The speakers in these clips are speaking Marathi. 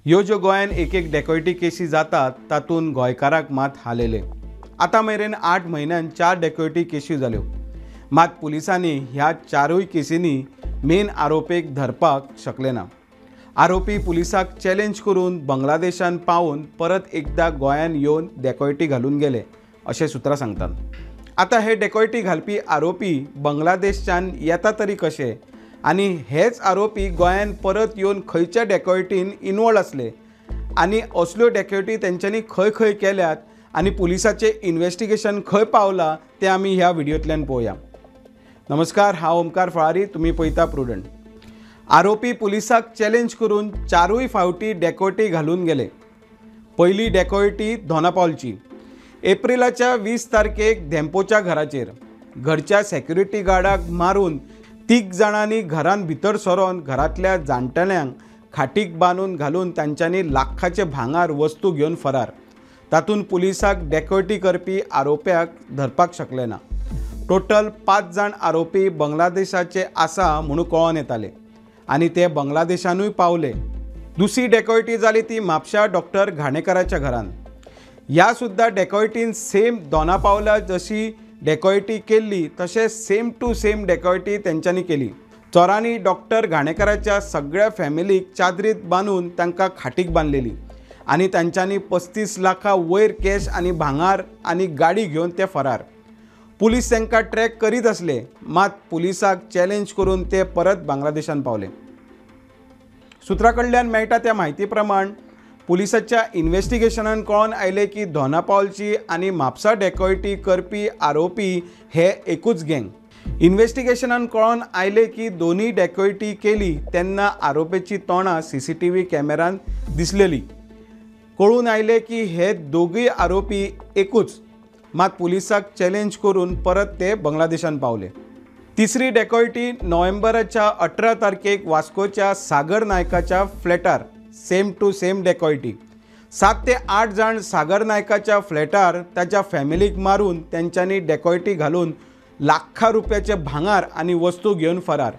ह्यो ज्यो गोंयान एक डेकोयटी केसी जातात तातूंत गोंयकाराक मात हालयले। आतां मेरेन 8 म्हयन्यान 4 डेकोयटी केसी जाल्यो। मात पुलिसांनी ह्या 4 केसींनी मेन आरोपीक धरपाक शकले ना। आरोपी पुलिसाक चॅलेंज करून बांगलादेशान पावून परत एकदा गोंयान येवन डेकोयटी घालून गेले अशें सुत्रां सांगतात। आतां हे डेकोयटी घालपी आरोपी बांगलादेशच्यान येता तरी कशे आनी हेच आरोपी गोंयान परत येवन खंयच्या डेकोयटीन इन्वॉल्व आसले आनी असल्यो डेकोयटी तेंच्यांनी खंय खंय केल्यात आनी पुलिसाचें इन्व्हेस्टिगेशन खंय पावलां तें आमी ह्या व्हिडिओंतल्यान पळोवया। नमस्कार, हांव ओमकार फळारी, तुमी पळयता प्रुडंट। आरोपी पुलिसाक चॅलेंज करून 4 फावटी डेकोयटी घालून गेले। पयली डेकोयटी दोनापावलची। एप्रिलाच्या 20 तारखेक धेंपोच्या घराचेर घरच्या सेक्युरिटी गार्डाक मारून 3 जाणांनी घरान भितर सरोन घरातल्या जाणटेल्यांक खाटीक बांदून घालून तांच्यांनी लाखाचे भांगार वस्तू घेवन फरार। तातूंत पुलिसाक डेकोयटी करपी आरोप्याक धरपाक शकले ना। टोटल 5 जाण आरोपी बांगलादेशाचे आसा म्हणून कळोन येताले आनी ते बांगलादेशानूय पावले। दुसरी डेकोयटी जाली ती म्हापशा डॉक्टर घाणेकराच्या घरान। ह्या सुद्दां डेकोयटीन सेम दोनापावला जशी डेकोयटी केल्ली तशें सेम टू सेम डेकोयटी तेंच्यांनी केली। चोरांनी डॉक्टर घाणेकराच्या सगळ्या फॅमिलीक चादरीत बांदून तांकां खाटीक बांदलेली आनी तांच्यांनी 35 लाखां वयर कॅश आनी भांगार आनी गाडी घेवन ते फरार। पुलीस तांकां ट्रॅक करीत आसले, मात पुलिसाक चॅलेंज करून ते परत बांगलादेशान पावले। सुत्रा कडल्यान मेळटा त्या म्हायती प्रमाण पुलिसाच्या इन्व्हेस्टिगेशनान कळोन आयले की दोनापावलची आनी म्हापसा डेकोयटी करपी आरोपी हे एकूच गँग। इन्व्हेस्टिगेशनान कळोन आयले की दोनी डेकोयटी केली तेन्ना आरोपीची तोंडां CCTV कॅमेरान दिसलेली। कळून आयले की हे दोगूय आरोपी एकूच, मात पुलिसाक चॅलेंज करून परत ते बांगलादेशान पावले। तिसरी डेकोयटी नोव्हेंबराच्या 18 तारखेक वास्कोच्या सागर नायकाच्या फ्लॅटार सेम टू सेम डेकोयटी। 7 ते 8 जाण सागर नायकाच्या फ्लॅटार ताच्या फॅमिलीक मारून तेंच्यांनी डेकोयटी घालून लाखां रुपयाचे भांगार आनी वस्तू घेवन फरार।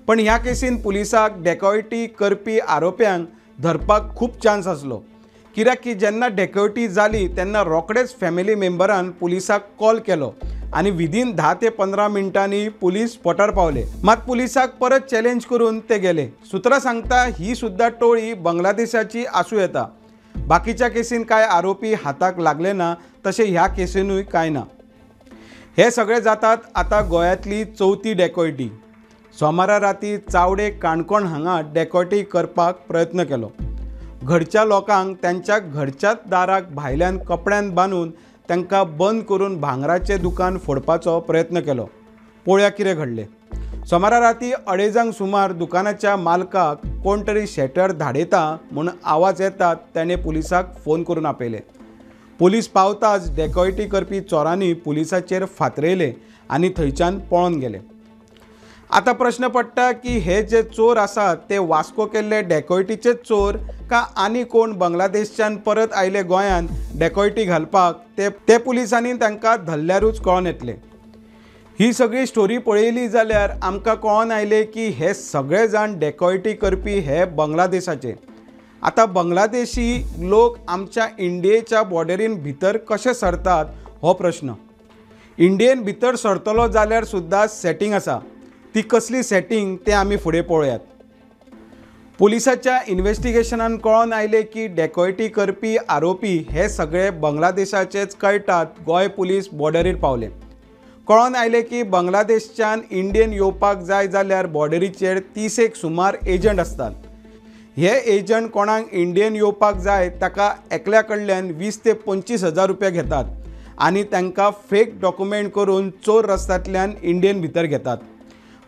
पण ह्या केसीन पुलिसाक डेकोयटी करपी आरोप्यांक धरपाक खूब चान्स आसलो, कित्याक की जेन्ना डेकोयटी जाली तेन्ना रोखडेच फॅमिली मेंबरान पुलिसाक कॉल केलो आनी विदीन 10 ते 15 मिनटांनी पुलीस स्पॉटार पावले। मात पुलिसाक परत चॅलेंज करून ते गेले। सुत्रां सांगता ही सुद्दां टोळी बांगलादेशाची आसूं येता। बाकीच्या केसीन कांय आरोपी हाताक लागले ना, तशें ह्या केसीनूय कांय ना। हे सगळे जातात आतां गोंयांतली 4थी डेकोयटी। सोमारा राती चावडे काणकोण हांगा डेकोयटी करपाक प्रयत्न केलो। घरच्या लोकांक त्यांच्या घरच्याच दाराक भायल्यान कपड्यान बांदून तांकां बंद करून भांगराचें दुकान फोडपाचो प्रयत्न केलो। पळोवया कितें घडलें। सोमारा राती 2:30 सुमार दुकानाच्या मालकाक कोण तरी शटर धाडयता म्हूण आवाज येतात ताणें पुलिसाक फोन करून आपयले। पुलीस पावताच डेकोयटी करपी चोरांनी पुलिसाचेर फातरयले आनी थंयच्यान पळोवन गेले। आता प्रश्न पडटा की हे जे चोर आसात ते वास्को केल्ले डेकोयटीचे चोर का आनी कोण बांगलादेशच्यान परत आयले गोंयान डेकोयटी घालपाक ते पुलिसांनी तांकां धरल्यारूच कळोन येतले। ही सगळी स्टोरी पळयली जाल्यार आमकां कळोन आयले की हे सगळे जाण डेकोयटी करपी हे बांगलादेशाचे। आता बांगलादेशी लोक आमच्या इंडियेच्या बॉर्डरीन भितर कशे सरतात हो प्रश्न। इंडियेन भितर सरतलो जाल्यार सुद्दां सेटिंग आसा, ती कसली सेटिंग तें आमी फुडें पळोवयात। पुलिसाच्या इन्व्हेस्टिगेशनान कळोन आयले की डेकोयटी करपी आरोपी हे सगळे बांगलादेशाचेच कळटात गोंय पुलीस बॉर्डरीर पावले। कळोन आयले की बांगलादेशच्यान इंडियन येवपाक जाय जाल्यार बॉर्डरीचेर 30 सुमार एजंट आसतात। हे एजंट कोणाक इंडियन येवपाक जाय ताका एकल्या कडल्यान 20 ते 25 हजार रुपया घेतात आनी तांकां फेक डॉक्युमेंट करून चोर रस्त्यांतल्यान इंडियन भितर घेतात।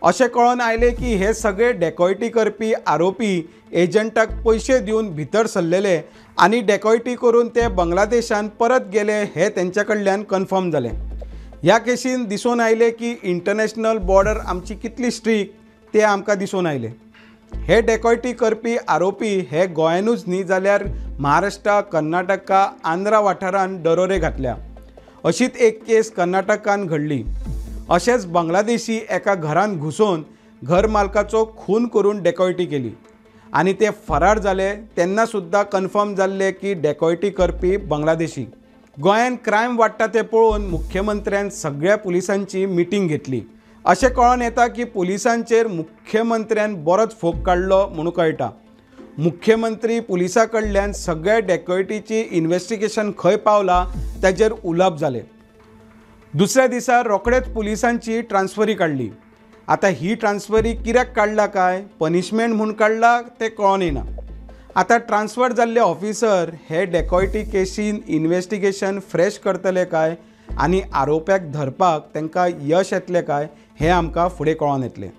अशें कळोन आयले की हे सगळे डेकोयटी करपी आरोपी एजंटाक पयशे दिवन भितर सरलेले आनी डेकोयटी करून ते बांगलादेशान परत गेले हे तेंच्या कडल्यान कन्फर्म जालें। ह्या केसीन दिसून आयले की इंटरनॅशनल बॉर्डर आमची कितली स्ट्रिक्ट तें आमकां दिसून आयलें। हे डेकोयटी करपी आरोपी हे गोंयानूच न्ही जाल्यार महाराष्ट्रा, कर्नाटका, आंध्रा वाठारान दरोरे घातल्या। अशीच एक केस कर्नाटकान घडली। अशेंच बांगलादेशी एका घरान घुसून घर मालकाचो खून करून डेकोयटी केली आनी ते फरार जाले तेन्ना सुद्दां कन्फर्म जाल्ले की डेकॉयटी करपी बांगलादेशी. गोंयान क्रायम वाडटा ते पळोवन मुख्यमंत्र्यान सगळ्या पुलिसांची मिटींग घेतली. अशें कळोन येता की पुलिसांचेर मुख्यमंत्र्यान बरोच फोग काडलो म्हणून कळटा. मुख्यमंत्री पुलिसां कडल्यान सगळ्या डेकॉयटीची इन्व्हेस्टिगेशन खंय पावला ताचेर उलोवप जालें. दुसऱ्या दिसा रोखडेच पुलिसांची ट्रान्सफरी काडली. आतां ही ट्रान्सफरी कित्याक काडला काय पनिशमेंट म्हूण काडला तें कळोन येना. आतां ट्रान्सफर जाल्ले ऑफिसर हे डेकॉयटी केसीन इन्व्हेस्टिगेशन फ्रेश करतले काय आनी आरोप्याक धरपाक तांकां यश येतलें काय हें आमकां फुडें कळोन येतलें.